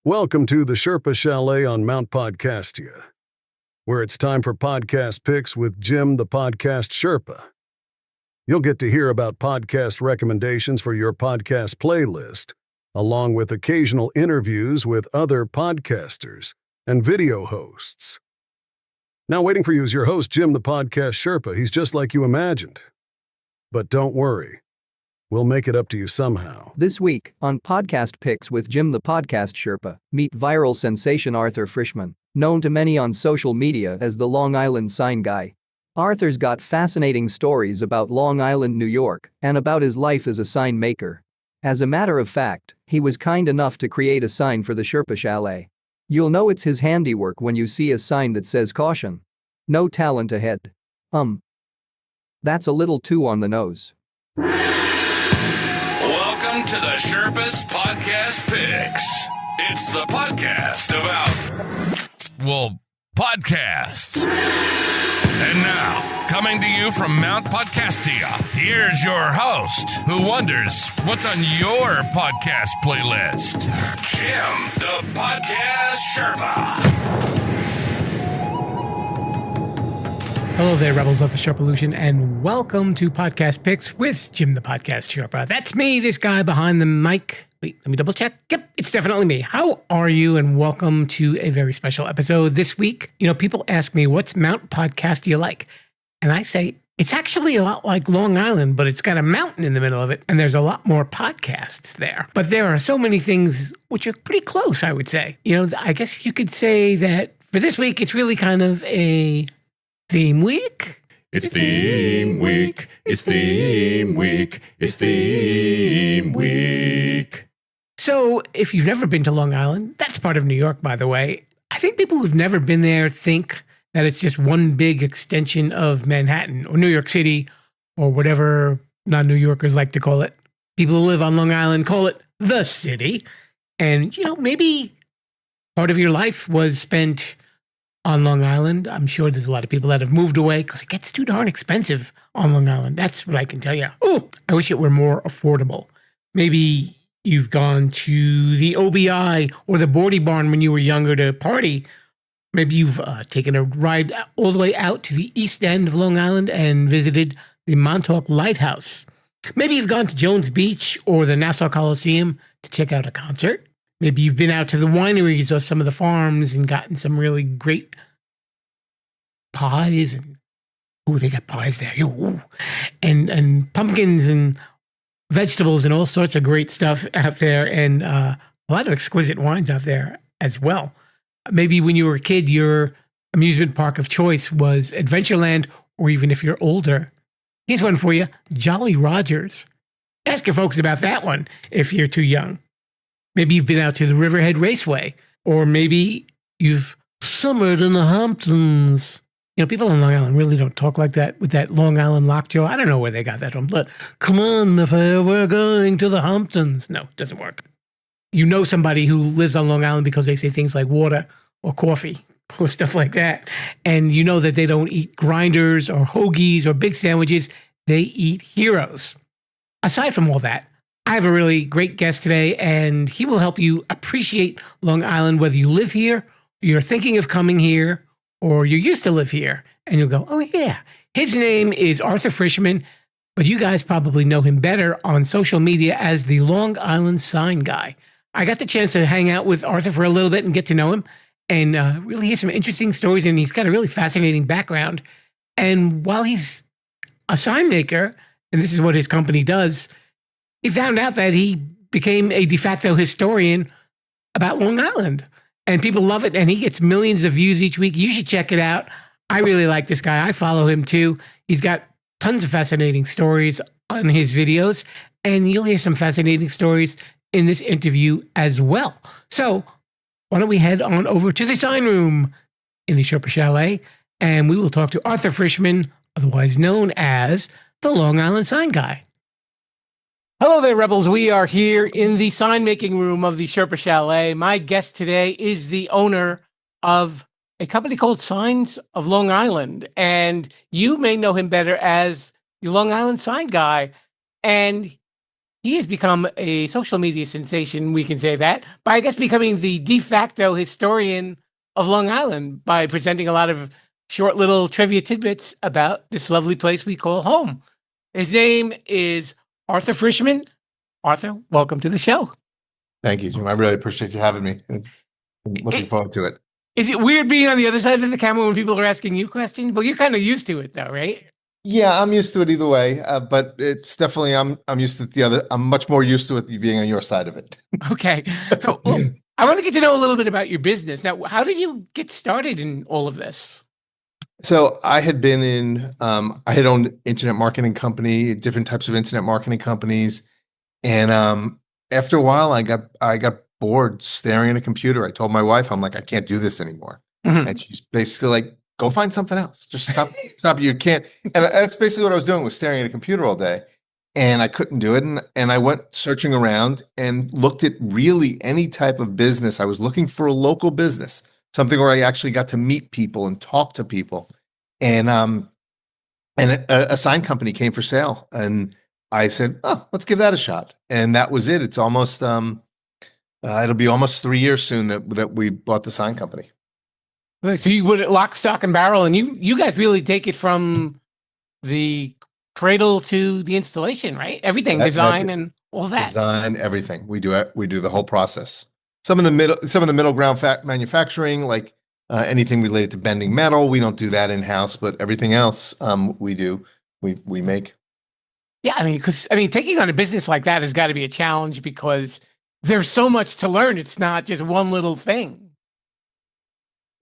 Welcome to the Sherpa Chalet on Mount Podcastia, where it's time for podcast picks with Jim the Podcast Sherpa. You'll get to hear about podcast recommendations for your podcast playlist, along with occasional interviews with other podcasters and video hosts. Now waiting for you is your host, Jim the Podcast Sherpa. He's just like you imagined. But don't worry. We'll make it up to you somehow. This week, on Podcast Picks with Jim the Podcast Sherpa, meet viral sensation Arthur Frischman, known to many on social media as the Long Island Sign Guy. Arthur's got fascinating stories about Long Island, New York, and about his life as a sign maker. As a matter of fact, he was kind enough to create a sign for the Sherpa Chalet. You'll know it's his handiwork when you see a sign that says caution. No talent ahead. That's a little too on the nose. Welcome to the Sherpa's Podcast Picks. It's the podcast about, podcasts. And now, coming to you from Mount Podcastia, here's your host who wonders what's on your podcast playlist, Jim the Podcast Sherpa. Hello there, Rebels of the Sherpa-lution, and welcome to Podcast Picks with Jim the Podcast Sherpa. That's me, this guy behind the mic. Wait, let me double check. Yep, it's definitely me. How are you? And welcome to a very special episode this week. You know, people ask me, what's Mount Podcastia like? And I say, it's actually a lot like Long Island, but it's got a mountain in the middle of it, and there's a lot more podcasts there. But there are so many things which are pretty close, I would say. You know, I guess you could say that for this week, it's really kind of a theme week? It's theme week. It's theme week. It's theme week. So if you've never been to Long Island, that's part of New York, by the way. I think people who've never been there think that it's just one big extension of Manhattan or New York City or whatever non-New Yorkers like to call it. People who live on Long Island call it the city. And, you know, maybe part of your life was spent on Long Island. I'm sure there's a lot of people that have moved away because it gets too darn expensive on Long Island. That's what I can tell you. Oh, I wish it were more affordable. Maybe you've gone to the OBI or the Bordy Barn when you were younger to party. Maybe you've taken a ride all the way out to the east end of Long Island and visited the Montauk Lighthouse. Maybe you've gone to Jones Beach or the Nassau Coliseum to check out a concert. Maybe you've been out to the wineries or some of the farms and gotten some really great pies. And they got pies there. And pumpkins and vegetables and all sorts of great stuff out there. And a lot of exquisite wines out there as well. Maybe when you were a kid, your amusement park of choice was Adventureland, or even if you're older. Here's one for you, Jolly Rogers. Ask your folks about that one if you're too young. Maybe you've been out to the Riverhead Raceway, or maybe you've summered in the Hamptons. You know, people on Long Island really don't talk like that with that Long Island lockjaw. I don't know where they got that from, but come on, if we're going to the Hamptons. No, it doesn't work. You know somebody who lives on Long Island because they say things like water or coffee or stuff like that. And you know that they don't eat grinders or hoagies or big sandwiches. They eat heroes. Aside from all that, I have a really great guest today, and he will help you appreciate Long Island, whether you live here, you're thinking of coming here, or you used to live here, and you'll go, oh yeah. His name is Arthur Frischman, but you guys probably know him better on social media as the Long Island Sign Guy. I got the chance to hang out with Arthur for a little bit and get to know him, and really hear some interesting stories, and he's got a really fascinating background. And while he's a sign maker, and this is what his company does, he found out that he became a de facto historian about Long Island. And people love it, and he gets millions of views each week. You should check it out. I really like this guy. I follow him too. He's got tons of fascinating stories on his videos, and you'll hear some fascinating stories in this interview as well. So why don't we head on over to the sign room in the Sherpa Chalet, and we will talk to Arthur Frischman, otherwise known as the Long Island Sign Guy. Hello there, Rebels. We are here in the sign-making room of the Sherpa Chalet. My guest today is the owner of a company called Signs of Long Island, and you may know him better as the Long Island Sign Guy. And he has become a social media sensation, we can say that, by I guess becoming the de facto historian of Long Island by presenting a lot of short little trivia tidbits about this lovely place we call home. His name is Arthur Frischman. Arthur, welcome to the show. Thank you, Jim. I really appreciate you having me. I'm looking forward to it. Is it weird being on the other side of the camera when people are asking you questions? Well, you're kind of used to it though, right? Yeah, I'm used to it either way, but it's definitely I'm used to the other. I'm much more used to it being on your side of it. Okay, so I want to get to know a little bit about your business. Now, how did you get started in all of this? So I had been I had owned internet marketing company, different types of internet marketing companies, and after a while, I got bored staring at a computer. I told my wife, I'm like, I can't do this anymore, and she's basically like, go find something else. Just stop. You can't. And that's basically what I was doing, was staring at a computer all day, and I couldn't do it. And I went searching around and looked at really any type of business. I was looking for a local business, something where I actually got to meet people and talk to people. And a sign company came for sale, and I said, oh, let's give that a shot. And that was it. It's almost it'll be almost 3 years soon that we bought the sign company. So you would lock, stock, and barrel, and you guys really take it from the cradle to the installation, right? Everything, design and all that. Design, everything. We do it. We do the whole process. Some of the middle ground manufacturing, like anything related to bending metal, we don't do that in house, but everything else we do. We make. Yeah, because taking on a business like that has got to be a challenge because there's so much to learn. It's not just one little thing.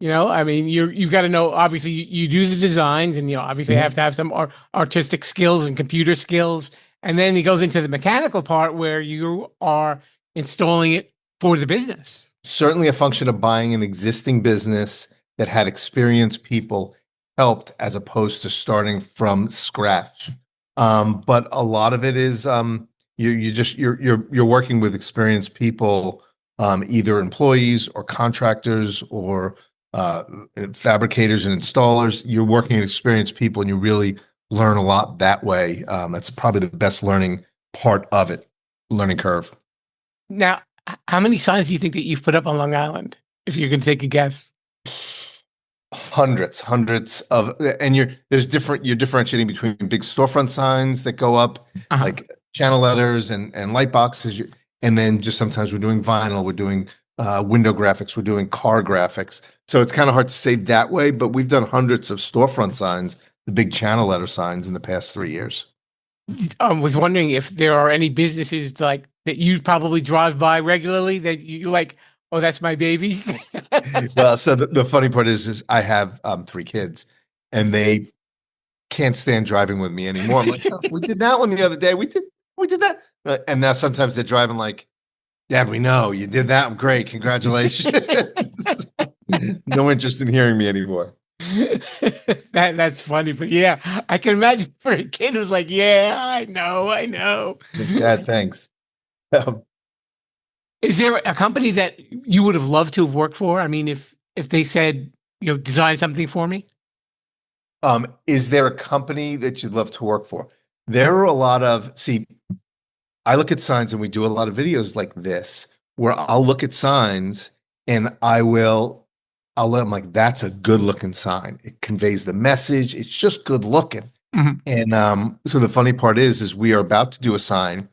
You've got to know, obviously you do the designs and, obviously have to have some artistic skills and computer skills. And then he goes into the mechanical part where you are installing it for the business. Certainly a function of buying an existing business that had experienced people helped as opposed to starting from scratch. But a lot of it is you're working with experienced people, either employees or contractors or fabricators and installers. You're working with experienced people, and you really learn a lot that way. That's probably the best learning part of it, learning curve. Now, how many signs do you think that you've put up on Long Island, if you can take a guess? Hundreds of, and you're differentiating between big storefront signs that go up, like channel letters and light boxes, and then just sometimes we're doing vinyl, we're doing window graphics, we're doing car graphics. So it's kind of hard to say that way, but we've done hundreds of storefront signs, the big channel letter signs, in the past 3 years. I was wondering if there are any businesses like that you probably drive by regularly that you like, oh, that's my baby. Well, so the funny part is I have 3 kids, and they can't stand driving with me anymore. I'm like, oh, we did that one the other day. We did that. And now sometimes they're driving like, Dad, we know you did that. Great. Congratulations. No interest in hearing me anymore. That's funny. But yeah, I can imagine for a kid who's like, yeah, I know. Dad, thanks. Is there a company that you would have loved to have worked for? If they said, design something for me? Is there a company that you'd love to work for? There are a lot of, I look at signs, and we do a lot of videos like this where I'll look at signs and I'll let them like, that's a good looking sign. It conveys the message. It's just good looking. Mm-hmm. And so the funny part is we are about to do a sign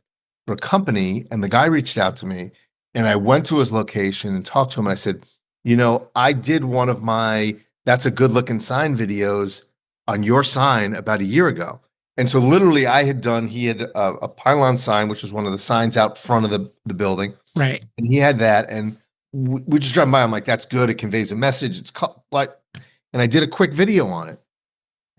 for a company, and the guy reached out to me, and I went to his location and talked to him. And I said, I did one of my that's a good looking sign videos on your sign about a year ago. And so literally he had a pylon sign, which was one of the signs out front of the building. Right. And he had that. And we just drive by. I'm like, that's good. It conveys a message. And I did a quick video on it.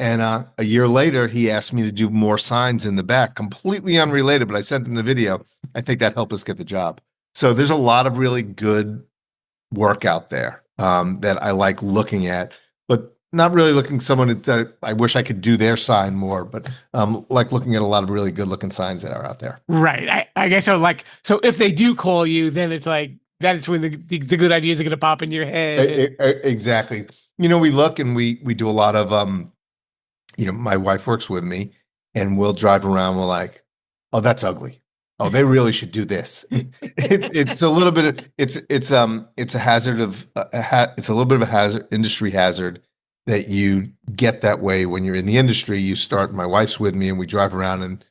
And a year later, he asked me to do more signs in the back, completely unrelated, but I sent him the video. I think that helped us get the job. So there's a lot of really good work out there that I like looking at, but not really looking someone that I wish I could do their sign more, but like looking at a lot of really good looking signs that are out there. Right. I guess so. So if they do call you, then it's like, that's when the good ideas are going to pop in your head. Exactly. We look and we do a lot of, my wife works with me, and we'll drive around. We're like, oh, that's ugly. oh, they really should do this. It's a little bit of it's a hazard of it's a little bit of a hazard, industry hazard, that you get that way when you're in the industry. You start. My wife's with me, and we drive around and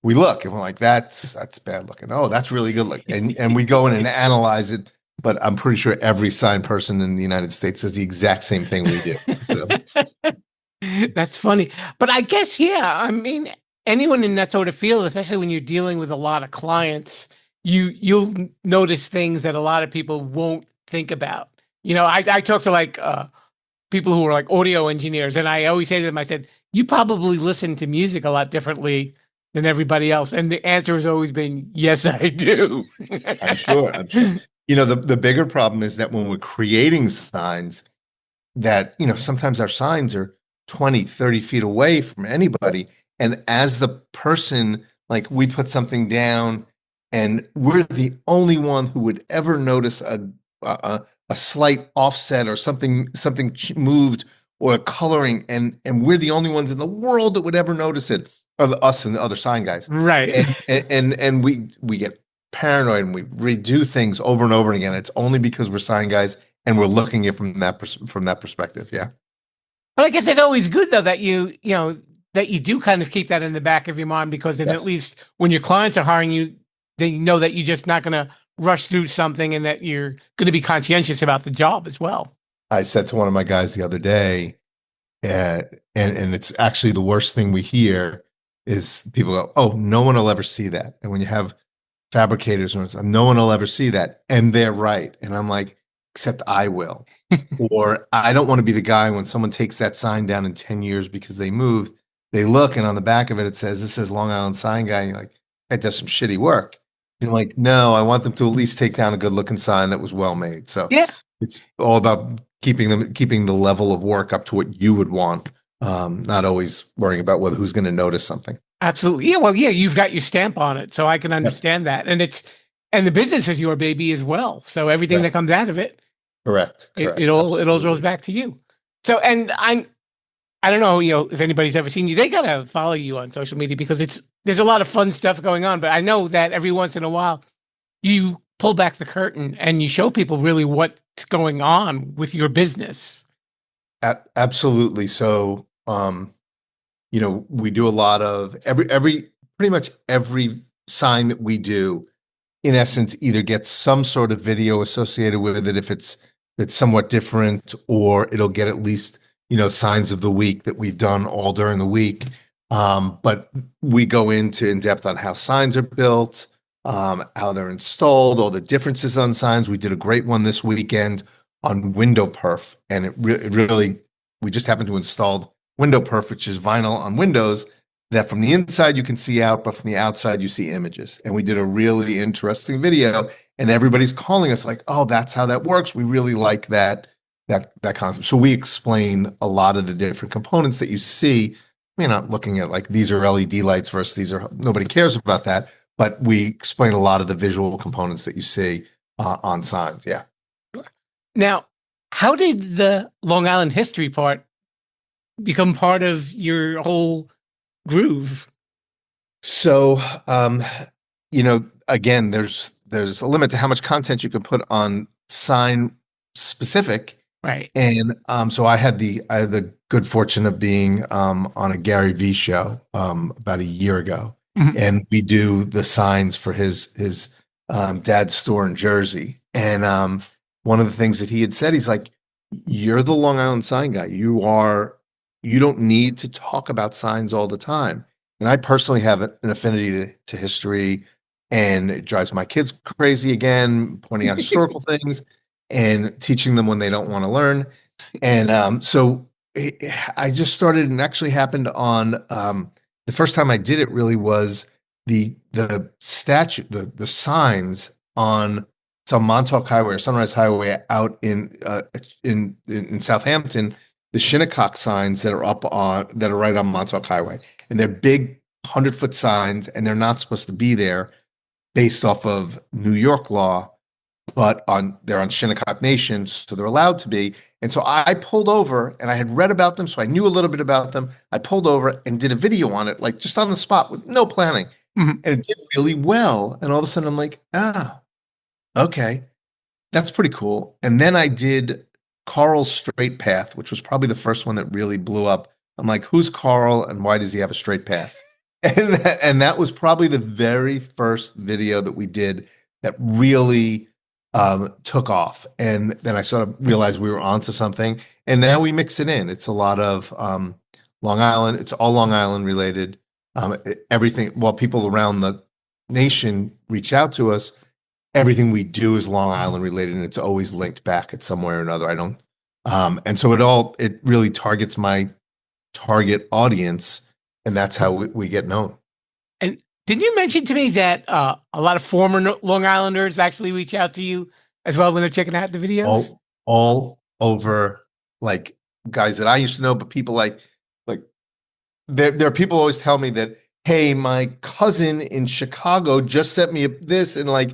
we look, and we're like, that's bad looking. Oh, that's really good looking, and we go in and analyze it. But I'm pretty sure every sign person in the United States does the exact same thing we do. So. That's funny. But I guess, yeah, I mean, anyone in that sort of field, especially when you're dealing with a lot of clients, you'll notice things that a lot of people won't think about. You know, I talk to like people who are like audio engineers, and I always say to them, I said, you probably listen to music a lot differently than everybody else. And the answer has always been, yes, I do. I'm sure. You know, the bigger problem is that when we're creating signs that, you know, sometimes our signs are 20, 30 feet away from anybody. And as the person, like we put something down and we're the only one who would ever notice a slight offset or something moved or a coloring. And we're the only ones in the world that would ever notice it, or us and the other sign guys. Right. And we get paranoid and we redo things over and over again. It's only because we're sign guys and we're looking at it from that perspective. Yeah. But I guess it's always good though that you do kind of keep that in the back of your mind, because then at least when your clients are hiring you, they know that you're just not going to rush through something and that you're going to be conscientious about the job as well. I said to one of my guys the other day, and it's actually the worst thing we hear is people go, oh, no one will ever see that. And when you have fabricators, no one will ever see that. And they're right. And I'm like, except I will. Or I don't want to be the guy when someone takes that sign down in 10 years because they moved, they look and on the back of it, this says Long Island Sign Guy. And you're like, that does some shitty work. And I'm like, no, I want them to at least take down a good looking sign that was well made. So yeah, it's all about keeping the level of work up to what you would want. Not always worrying about who's going to notice something. Absolutely. Yeah. Well, yeah, you've got your stamp on it, so I can understand that. And the business is your baby as well. So everything that comes out of it, correct. It all goes back to you. So, and I don't know, if anybody's ever seen you, they got to follow you on social media because there's a lot of fun stuff going on. But I know that every once in a while you pull back the curtain and you show people really what's going on with your business. Absolutely. So, we do a lot of pretty much every sign that we do, in essence, either gets some sort of video associated with it if it's somewhat different, or it'll get at least, signs of the week that we've done all during the week. But we go in depth on how signs are built, how they're installed, all the differences on signs. We did a great one this weekend on window perf, and it really, we just happened to install window perf, which is vinyl on windows that from the inside you can see out, but from the outside you see images. And we did a really interesting video, and everybody's calling us like, oh, that's how that works. We really like that concept. So we explain a lot of the different components that you see. We're not looking at like, these are LED lights versus these are, nobody cares about that, but we explain a lot of the visual components that you see on signs. Yeah. Now, how did the Long Island history part become part of your whole groove? So, again, there's a limit to how much content you can put on sign specific. Right. And so I had the good fortune of being on a Gary Vee show about a year ago. Mm-hmm. And we do the signs for his dad's store in Jersey. And one of the things that he had said, he's like, you're the Long Island sign guy. You don't need to talk about signs all the time. And I personally have an affinity to history, and it drives my kids crazy again, pointing out historical things and teaching them when they don't want to learn. And so I just started, and actually happened on the first time I did it really was the statue, the signs on Montauk Highway or Sunrise Highway out in Southampton, the Shinnecock signs that are right on Montauk Highway. And they're big 100-foot signs, and they're not supposed to be there based off of New York law, but they're on Shinnecock Nation, so they're allowed to be. And so I pulled over, and I had read about them, so I knew a little bit about them. I pulled over and did a video on it, like just on the spot with no planning. Mhm. and it did really well. And all of a sudden I'm like, okay, that's pretty cool. And then I did Carl's Straight Path, which was probably the first one that really blew up. I'm like, who's Carl and why does he have a straight path? And that was probably the very first video that we did that really took off. And then I sort of realized we were onto something. And now we mix it in. It's a lot of Long Island. It's all Long Island related. Everything, while people around the nation reach out to us, everything we do is Long Island related, and it's always linked back at some way or another. I don't, and so it really targets my target audience, and that's how we get known. And didn't you mention to me that a lot of former Long Islanders actually reach out to you as well when they're checking out the videos? All over, like guys that I used to know, but people like there are people always tell me that, hey, my cousin in Chicago just sent me this, and like,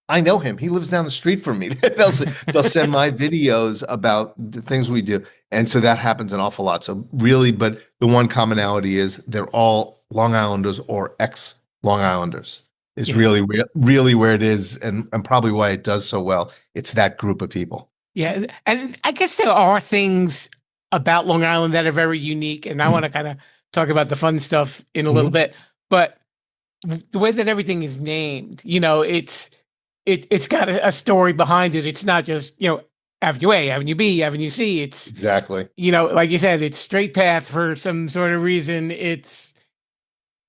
I know him. He lives down the street from me. They'll send my videos about the things we do. And so that happens an awful lot. So really, but the one commonality is they're all Long Islanders or ex-Long Islanders is really where it is, and probably why it does so well. It's that group of people. Yeah. And I guess there are things about Long Island that are very unique. And I want to kind of talk about the fun stuff in a little bit. But the way that everything is named, it's got a story behind it. It's not just, Avenue A, Avenue B, Avenue C. It's exactly, like you said, it's Straight Path for some sort of reason. It's,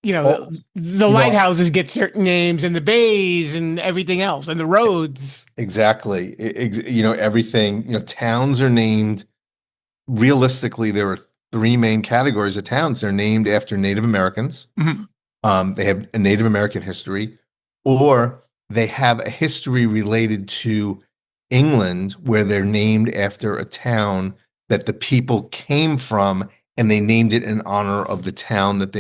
the lighthouses get certain names, and the bays and everything else, and the roads. Exactly. Everything, towns are named. Realistically, there are three main categories of towns. They're named after Native Americans. Mm-hmm. They have a Native American history, or they have a history related to England where they're named after a town that the people came from, and they named it in honor of the town that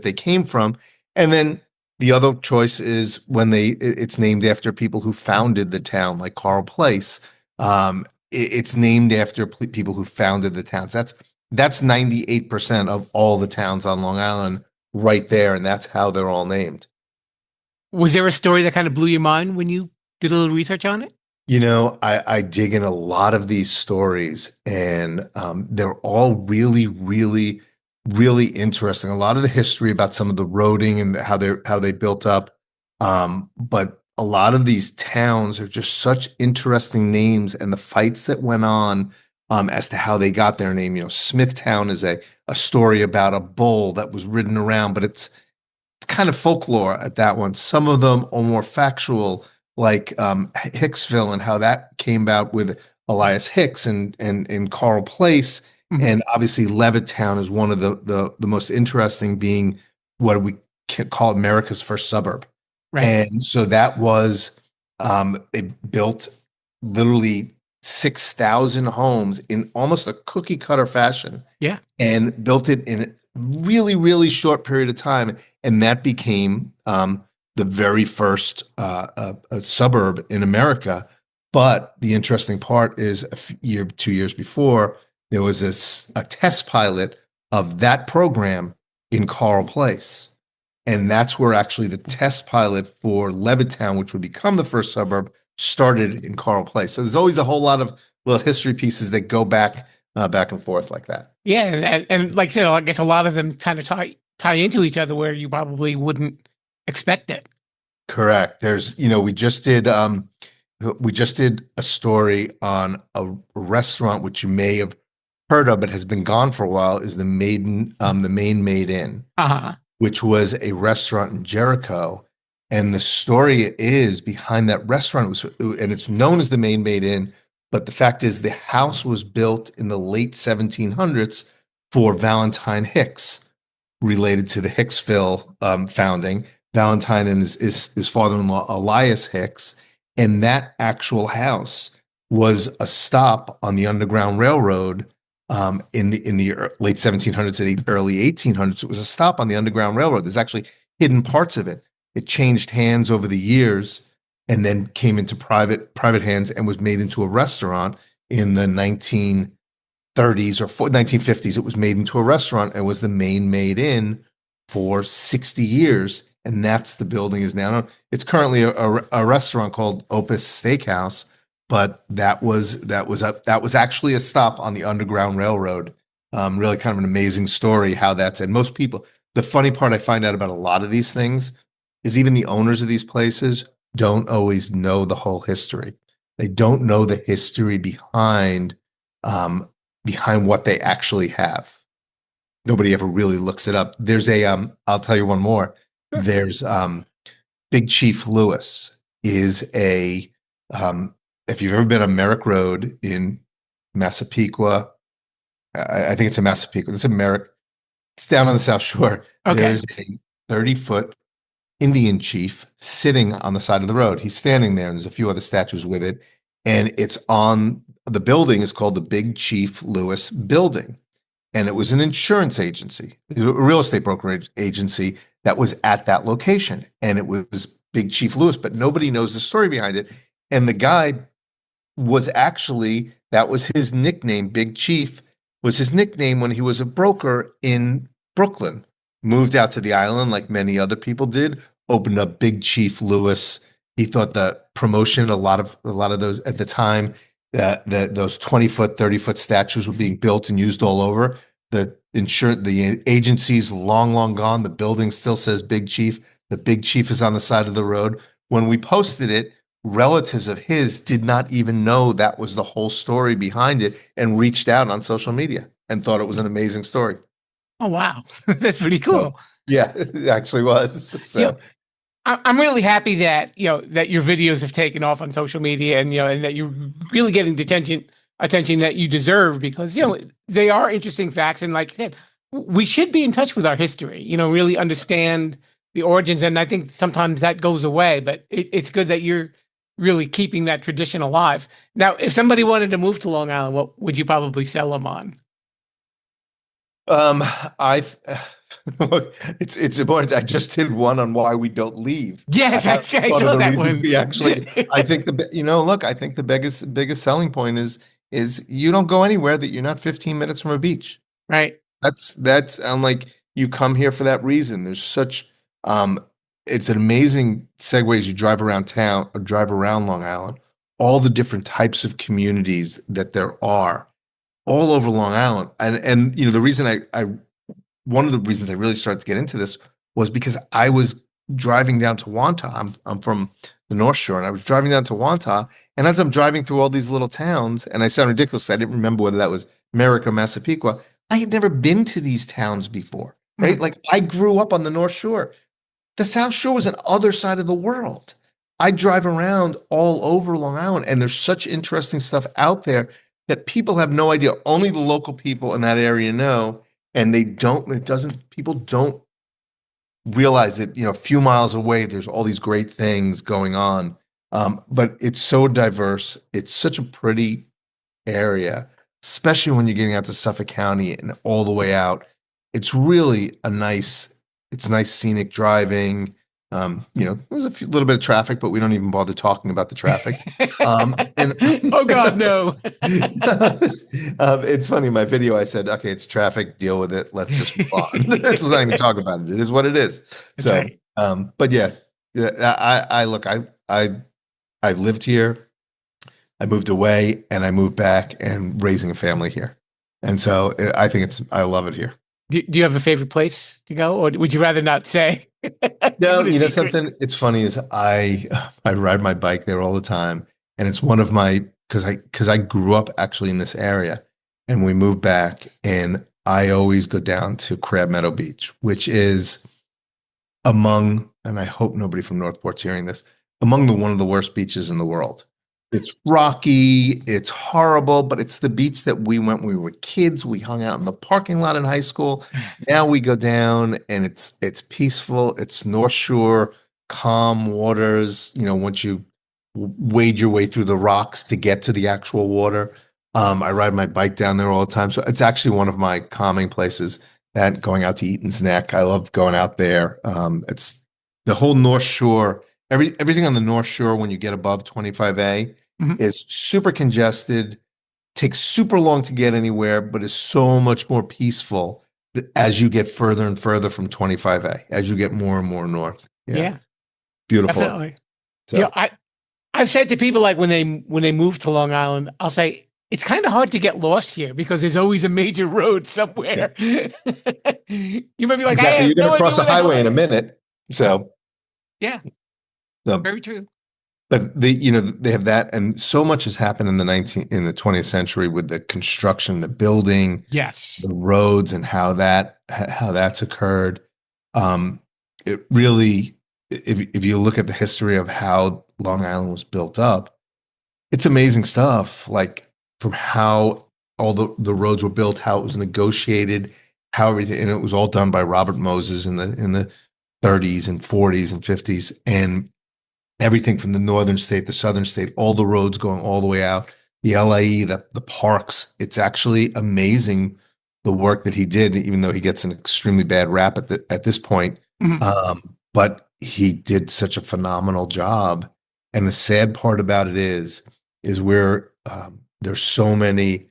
they came from. And then the other choice is when it's named after people who founded the town, like Carl Place. It's named after people who founded the towns. That's 98% of all the towns on Long Island right there, and that's how they're all named. Was there a story that kind of blew your mind when you did a little research on it? I dig in a lot of these stories, and they're all really, really, really interesting. A lot of the history about some of the roading and how they built up, but a lot of these towns are just such interesting names, and the fights that went on as to how they got their name. Smithtown is a story about a bull that was ridden around, but it's kind of folklore at that one. Some of them are more factual, like Hicksville and how that came about with Elias Hicks and Carl Place. Mm-hmm. And obviously Levittown is one of the most interesting, being what we call America's first suburb. Right. And so that was, it built literally 6,000 homes in almost a cookie cutter fashion. Yeah. And built it in a really, really short period of time. And that became the very first a suburb in America. But the interesting part is 2 years before, there was a test pilot of that program in Carl Place. And that's where actually the test pilot for Levittown, which would become the first suburb, started in Carl Place. So there's always a whole lot of little history pieces that go back and forth like that. Yeah, and like I said, I guess a lot of them kind of tie into each other where you probably wouldn't expect it. Correct. There's, we just did a story on a restaurant which you may have heard of, but has been gone for a while, is the Main Made Inn, which was a restaurant in Jericho. And the story is behind that restaurant and it's known as the Main Made Inn, but the fact is the house was built in the late 1700s for Valentine Hicks, related to the Hicksville founding. Valentine and his father-in-law, Elias Hicks. And that actual house was a stop on the Underground Railroad in the late 1700s and early 1800s. It was a stop on the Underground Railroad. There's actually hidden parts of it. It changed hands over the years and then came into private hands and was made into a restaurant in the 1930s or 1950s. It was made into a restaurant and was the Main Made Inn for 60 years. and that's the building is now. It's currently a restaurant called Opus Steakhouse, but that was actually a stop on the Underground Railroad. Really kind of an amazing story how that's, and most people, the funny part I find out about a lot of these things is even the owners of these places don't always know the whole history. They don't know the history behind what they actually have. Nobody ever really looks it up. There's I'll tell you one more. There's Big Chief Lewis is if you've ever been on Merrick Road in Massapequa, I think it's in Massapequa. It's down on the South Shore. Okay. There's a 30-foot Indian chief sitting on the side of the road. He's standing there, and there's a few other statues with it. And it's on the building is called the Big Chief Lewis Building. And it was an insurance agency, a real estate brokerage agency that was at that location. And it was Big Chief Lewis, but nobody knows the story behind it. And the guy was actually, that was his nickname. Big Chief was his nickname when he was a broker in Brooklyn. Moved out to the island like many other people did, opened up Big Chief Lewis. He thought the promotion, a lot of those at the time, that those 20-foot, 30-foot statues were being built and used all over. The agency's long gone. The building still says Big Chief. The Big Chief is on the side of the road. When we posted it, relatives of his did not even know that was the whole story behind it and reached out on social media and thought it was an amazing story. Oh, wow. That's pretty cool. Yeah, it actually was. So. I'm really happy that, that your videos have taken off on social media and, and that you're really getting the attention that you deserve because, they are interesting facts. And like I said, we should be in touch with our history, really understand the origins. And I think sometimes that goes away, but it's good that you're really keeping that tradition alive. Now, if somebody wanted to move to Long Island, what would you probably sell them on? It's important. I just did one on why we don't leave. Yes, I saw that one. We actually, I think I think the biggest selling point is you don't go anywhere that you're not 15 minutes from a beach. Right. That's I'm like, you come here for that reason. There's such it's an amazing segue as you drive around town or drive around Long Island, all the different types of communities that there are all over Long Island. And the reason one of the reasons I really started to get into this was because I was driving down to Wantagh. I'm from the North Shore, and I was driving down to Wantagh. And as I'm driving through all these little towns, and I sound ridiculous, I didn't remember whether that was Merrick or Massapequa. I had never been to these towns before, right? Like I grew up on the North Shore. The South Shore was an other side of the world. I drive around all over Long Island, and there's such interesting stuff out there that people have no idea. Only the local people in that area know. And people don't realize that, a few miles away, there's all these great things going on. But it's so diverse. It's such a pretty area, especially when you're getting out to Suffolk County and all the way out. It's really nice scenic driving. There's a little bit of traffic, but we don't even bother talking about the traffic. Oh God, no. It's funny. In my video, I said, "Okay, it's traffic. Deal with it. Let's just move on. Let's not even talk about it. It is what it is." So, right. But yeah, I lived here. I moved away, and I moved back, and raising a family here, and so I think I love it here. Do you have a favorite place to go, or would you rather not say? No, something. It's funny is I ride my bike there all the time, and it's one of my because I grew up actually in this area, and we moved back, and I always go down to Crab Meadow Beach, which is and I hope nobody from Northport's hearing this, among one of the worst beaches in the world. It's rocky, it's horrible, but it's the beach that we went when we were kids. We hung out in the parking lot in high school. Now we go down and it's peaceful. It's North Shore, calm waters. Once you wade your way through the rocks to get to the actual water. I ride my bike down there all the time. So it's actually one of my calming places. That going out to Eaton's Neck. I love going out there. It's the whole North Shore, everything on the North Shore when you get above 25A. Is super congested, takes super long to get anywhere, but is so much more peaceful as you get further and further from 25A, as you get more and more north. Yeah, Beautiful. definitely. So, You know, I've said to people like when they move to Long Island, I'll say it's kind of hard to get lost here because there's always a major road somewhere. You might be like, I exactly. have You're going no to cross idea a where the hell highway in a minute. So, Yeah, so very true. but they have that, and so much has happened in the 20th century with the construction, the building, Yes. the roads, and how that's occurred. It really, if you look at the history of how Long Island was built up, it's amazing stuff. Like from how all the roads were built, how it was negotiated, how everything, and it was all done by Robert Moses in the 30s and 40s and 50s, and everything from the northern state, the southern state, all the roads going all the way out, the LIE, the parks. It's actually amazing the work that he did, even though he gets an extremely bad rap at this point. But he did such a phenomenal job. And the sad part about it is where there's so many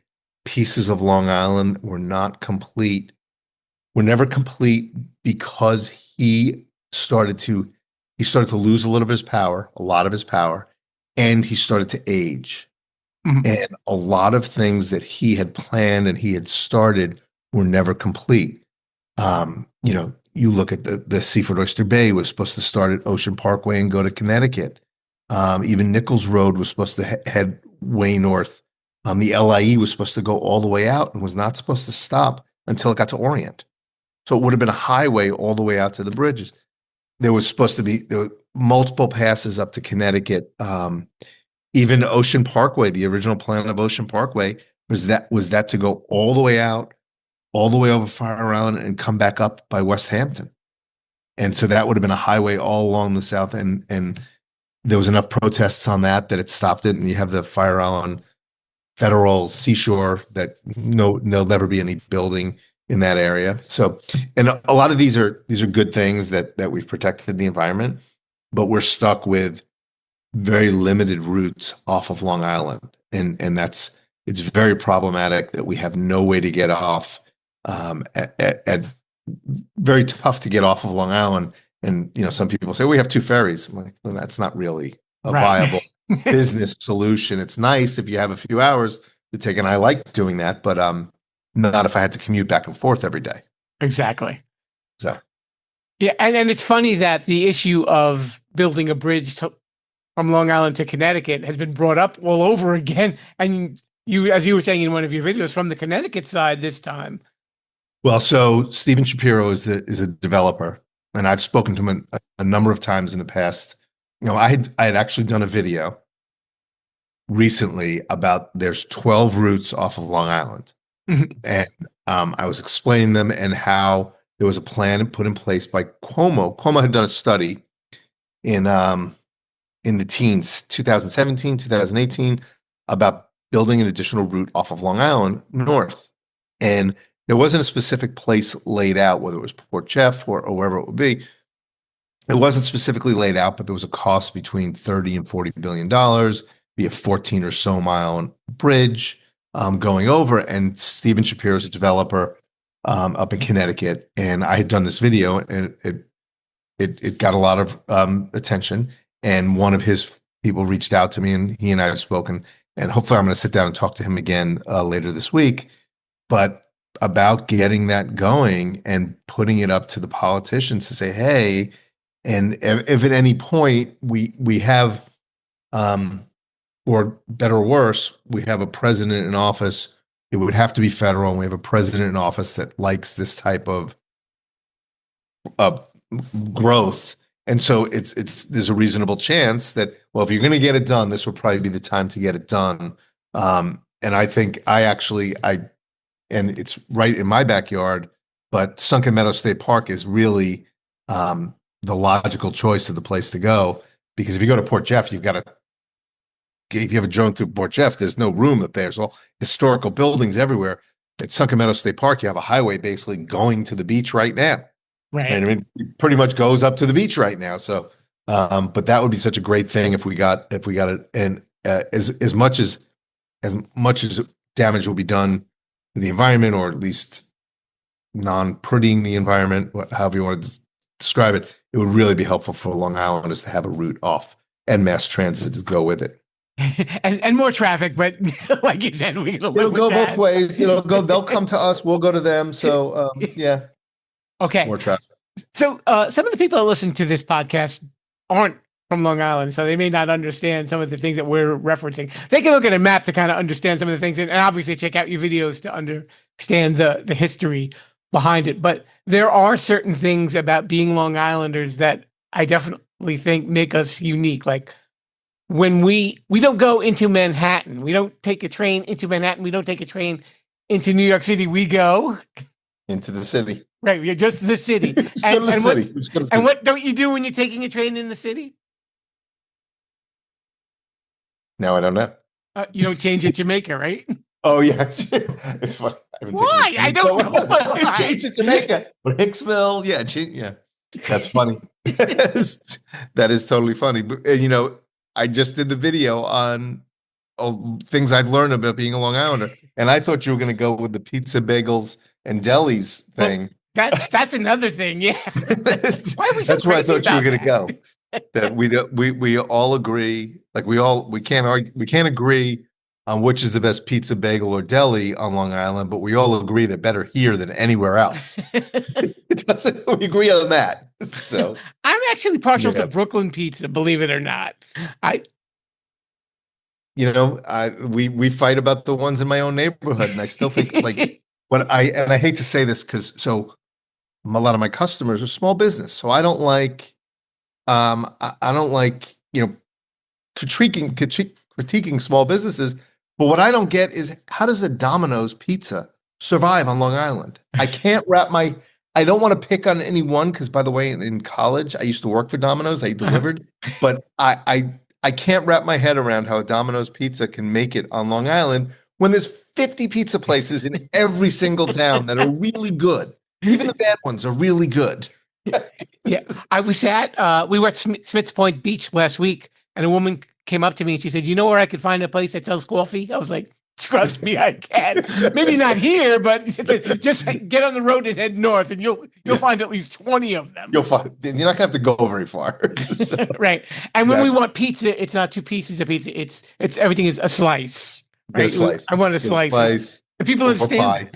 pieces of Long Island were not complete. Were never complete because he started to lose a lot of his power, and he started to age. And a lot of things that he had planned and he had started were never complete. You look at the Seaford Oyster Bay was supposed to start at Ocean Parkway and go to Connecticut. Even Nichols Road was supposed to head way north. The LIE was supposed to go all the way out and was not supposed to stop until it got to Orient. So it would have been a highway all the way out to the bridges. There were multiple passes up to Connecticut. Even Ocean Parkway, the original plan of Ocean Parkway was that to go all the way out, all the way over Fire Island and come back up by West Hampton. And so that would have been a highway all along the south. And there was enough protests on that it stopped it. And you have the Fire Island federal seashore that there'll never be any building in that area. So, and a lot of these are good things that we've protected the environment, but we're stuck with very limited routes off of Long Island. And it's very problematic that we have no way to get off, very tough to get off of Long Island. And, some people say, we have two ferries. I'm like, well, that's not really a viable business solution. It's nice if you have a few hours to take, and I like doing that, but, not if I had to commute back and forth every day. Exactly. So, yeah. And it's funny that the issue of building a bridge from Long Island to Connecticut has been brought up all over again. And you, as you were saying in one of your videos, from the Connecticut side this time. Well, so Stephen Shapiro is a developer, and I've spoken to him a number of times in the past. I had actually done a video recently about there's 12 routes off of Long Island. And I was explaining them and how there was a plan put in place by Cuomo. Cuomo had done a study in the teens, 2017, 2018, about building an additional route off of Long Island north. And there wasn't a specific place laid out, whether it was Port Jeff or wherever it would be. It wasn't specifically laid out, but there was a cost between $30 and $40 billion, be a 14 or so mile bridge going over. And Stephen Shapiro is a developer up in Connecticut. And I had done this video, and it got a lot of attention. And one of his people reached out to me, and he and I have spoken. And hopefully I'm going to sit down and talk to him again later this week. But about getting that going and putting it up to the politicians to say, hey, and if at any point we have, or better or worse, we have a president in office, it would have to be federal, and we have a president in office that likes this type of growth. And so there's a reasonable chance that, well, if you're going to get it done, this would probably be the time to get it done. And I think and it's right in my backyard, but Sunken Meadow State Park is really the logical choice of the place to go. Because if you go to Port Jeff, if you have a drone through Port Jeff, there's no room up there. There's all historical buildings everywhere. At Sunken Meadow State Park, you have a highway basically going to the beach right now. Right. And I mean, it pretty much goes up to the beach right now. So, but that would be such a great thing if we got it. And as much as damage will be done to the environment, or at least non-prettying the environment, however you want to describe it, it would really be helpful for Long Islanders to have a route off and mass transit to go with it. and more traffic, but like you said, we're gonna It'll go both ways. They'll come to us, we'll go to them. So yeah. Okay. More traffic. So some of the people that listen to this podcast aren't from Long Island, so they may not understand some of the things that we're referencing. They can look at a map to kind of understand some of the things, and obviously check out your videos to understand the history behind it. But there are certain things about being Long Islanders that I definitely think make us unique. Like when we don't go into Manhattan, we don't take a train into Manhattan, we don't take a train into New York City. We go into the city. Right, you're just the city. And what don't you do when you're taking a train in the city? No, I don't know. You don't change at Jamaica, right? Oh yeah, it's funny. Why? I don't know. Why? Change at Jamaica or Hicksville. Yeah. That's funny. That is totally funny. But I just did the video on things I've learned about being a Long Islander, and I thought you were going to go with the pizza, bagels, and delis thing. Well, that's another thing. Yeah. Why are we so That's where I thought you were going to that? go. That we all agree, like we can't argue, we can't agree on which is the best pizza, bagel, or deli on Long Island, but we all agree they're better here than anywhere else. We agree on that. So I'm actually partial to Brooklyn pizza, believe it or not. We fight about the ones in my own neighborhood, and I still think like I hate to say this because a lot of my customers are small business, so I don't like critiquing small businesses. But what I don't get is, how does a Domino's pizza survive on Long Island? I can't I don't want to pick on any one, because by the way, in college, I used to work for Domino's. I delivered, but I can't wrap my head around how a Domino's pizza can make it on Long Island when there's 50 pizza places in every single town that are really good. Even the bad ones are really good. Yeah, I was we were at Smith's Point Beach last week, and a woman came up to me and she said, "You know where I could find a place that sells coffee?" I was like, "Trust me, I can. Maybe not here, but just get on the road and head north, and you'll find at least 20 of them." You're not gonna have to go very far. So, right. And when we want pizza, it's not two pieces of pizza. It's everything is a slice. Right? Get a slice. I want a slice. And people understand. Pie.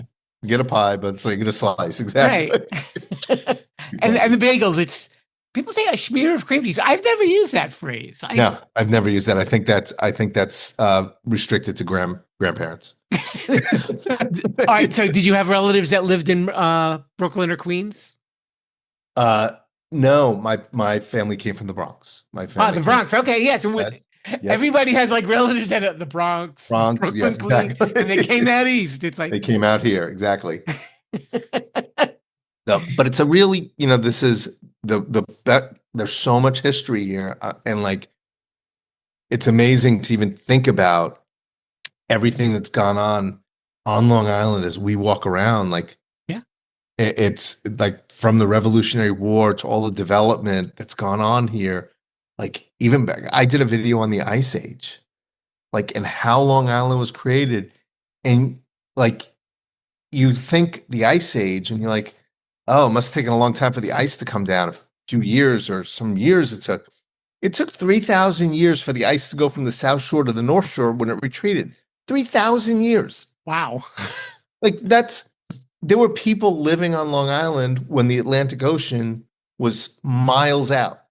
Get a pie, but it's like get a slice. Exactly. Right. and the bagels, people say a smear of cream cheese. I've never used that phrase. No, I've never used that. I think that's restricted to grandparents. All right. So did you have relatives that lived in Brooklyn or Queens? No, my family came from the Bronx. The Bronx. Okay. Yes. Everybody has like relatives at the Bronx. Brooklyn, yes, exactly. And they came out east. It's like they came out here. Exactly. But it's a really, this is there's so much history here, and like it's amazing to even think about everything that's gone on Long Island as we walk around. Like, yeah, it's like from the Revolutionary War to all the development that's gone on here. Like even back, I did a video on the Ice Age, like, and how Long Island was created, and like you think the Ice Age, and you're like, oh, it must have taken a long time for the ice to come down. A few years or some years it took. It took 3,000 years for the ice to go from the South Shore to the North Shore when it retreated. 3,000 years. Wow. Like there were people living on Long Island when the Atlantic Ocean was miles out.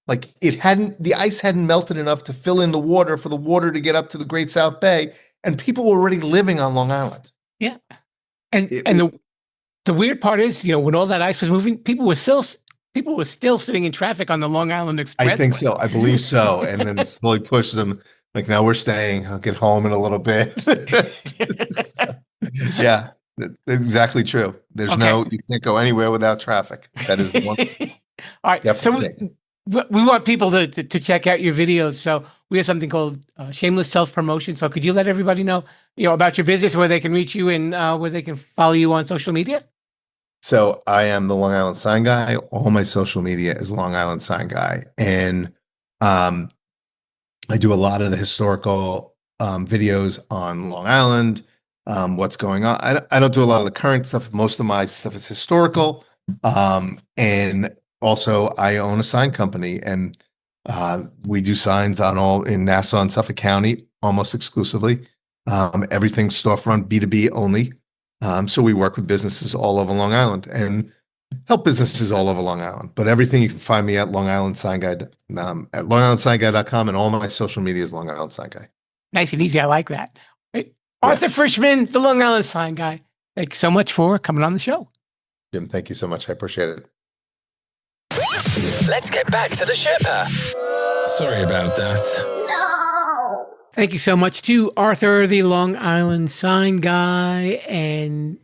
Like the ice hadn't melted enough to fill in the water for the water to get up to the Great South Bay, and people were already living on Long Island. Yeah. And the weird part is, when all that ice was moving, people were still sitting in traffic on the Long Island Expressway. I think so. I believe so. And then it slowly pushed them. Like, now we're staying. I'll get home in a little bit. Yeah, that's exactly true. There's you can't go anywhere without traffic. That is the one. All right. Definitely. So we want people to check out your videos. So we have something called shameless self-promotion. So could you let everybody know, about your business, where they can reach you, and where they can follow you on social media? So I am the Long Island Sign Guy. All my social media is Long Island Sign Guy. And I do a lot of the historical videos on Long Island, what's going on. I don't do a lot of the current stuff. Most of my stuff is historical. And also, I own a sign company, and we do signs in Nassau and Suffolk County almost exclusively. Everything's storefront B2B only. So we work with businesses all over Long Island and help businesses all over Long Island. But everything you can find me at Long Island Sign Guide, at longislandsignguide.com, and all my social media is Long Island Sign Guy. Nice and easy. I like that. Right. Arthur Frischman, the Long Island Sign Guy. Thanks so much for coming on the show. Jim, thank you so much. I appreciate it. Let's get back to the Sherpa. Sorry about that. Thank you so much to Arthur, the Long Island Sign Guy, and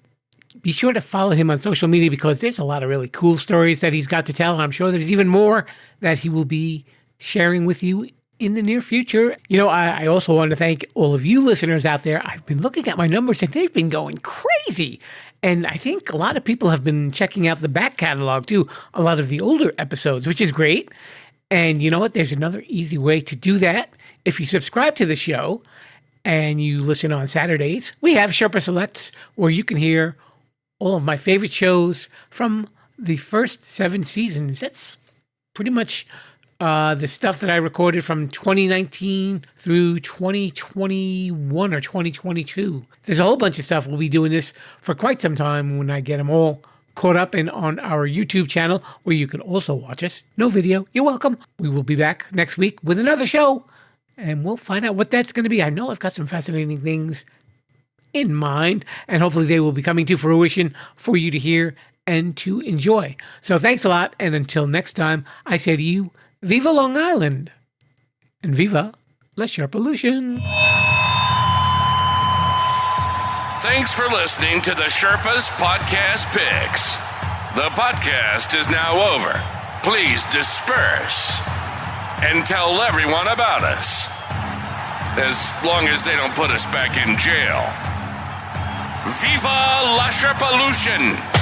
be sure to follow him on social media because there's a lot of really cool stories that he's got to tell, and I'm sure there's even more that he will be sharing with you in the near future. You know, I also want to thank all of you listeners out there. I've been looking at my numbers and they've been going crazy. And I think a lot of people have been checking out the back catalog too, a lot of the older episodes, which is great. And you know what? There's another easy way to do that. If you subscribe to the show and you listen on Saturdays, we have Sherpa Selects, where you can hear all of my favorite shows from the first 7 seasons. That's pretty much the stuff that I recorded from 2019 through 2021 or 2022. There's a whole bunch of stuff. We'll be doing this for quite some time when I get them all caught up and on our YouTube channel, where you can also watch us. No video. You're welcome. We will be back next week with another show, and we'll find out what that's going to be. I know I've got some fascinating things in mind, and hopefully they will be coming to fruition for you to hear and to enjoy. So thanks a lot, and until next time, I say to you, Viva Long Island, and Viva La Sherpa-lution. Thanks for listening to the Sherpa's Podcast Picks. The podcast is now over. Please disperse and tell everyone about us. As long as they don't put us back in jail. Viva La Sherpa-lution!